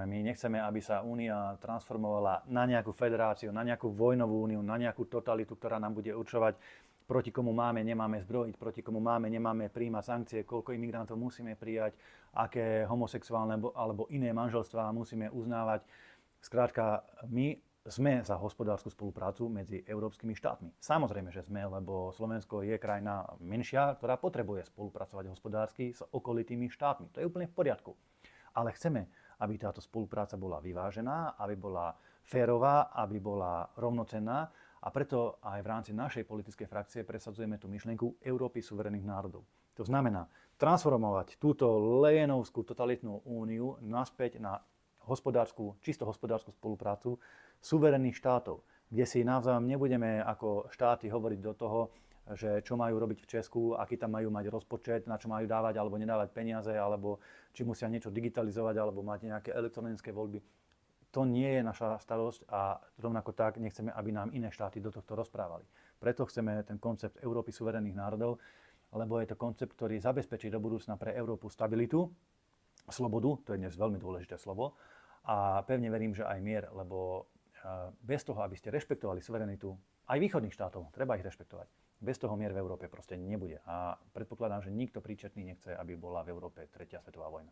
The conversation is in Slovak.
My nechceme, aby sa Únia transformovala na nejakú federáciu, na nejakú vojnovú úniu, na nejakú totalitu, ktorá nám bude určovať, proti komu máme, nemáme zbrojiť, proti komu máme, nemáme prijímať sankcie, koľko imigrantov musíme prijať, aké homosexuálne alebo iné manželstvá musíme uznávať. Skrátka, my sme za hospodársku spoluprácu medzi európskymi štátmi. Samozrejme, že sme, lebo Slovensko je krajina menšia, ktorá potrebuje spolupracovať hospodársky s okolitými štátmi. To je úplne v poriadku. Ale chceme, aby táto spolupráca bola vyvážená, aby bola férová, aby bola rovnocenná a preto aj v rámci našej politickej frakcie presadzujeme tú myšlienku Európy suverených národov. To znamená transformovať túto Lejenovskú totalitnú úniu naspäť na čisto hospodárskú spoluprácu suverénnych štátov, kde si navzájom nebudeme ako štáty hovoriť do toho, že čo majú robiť v Česku, aký tam majú mať rozpočet, na čo majú dávať alebo nedávať peniaze, alebo či musia niečo digitalizovať, alebo mať nejaké elektronické voľby. To nie je naša starosť a rovnako tak nechceme, aby nám iné štáty do tohto rozprávali. Preto chceme ten koncept Európy suverénnych národov, lebo je to koncept, ktorý zabezpečí do budúcna pre Európu stabilitu, slobodu, to je dnes veľmi dôležité slovo, a pevne verím, že aj mier, lebo bez toho, aby ste rešpektovali suverenitu aj východných štátov, treba ich rešpektovať. Bez toho mier v Európe proste nebude. A predpokladám, že nikto príčetný nechce, aby bola v Európe tretia svetová vojna.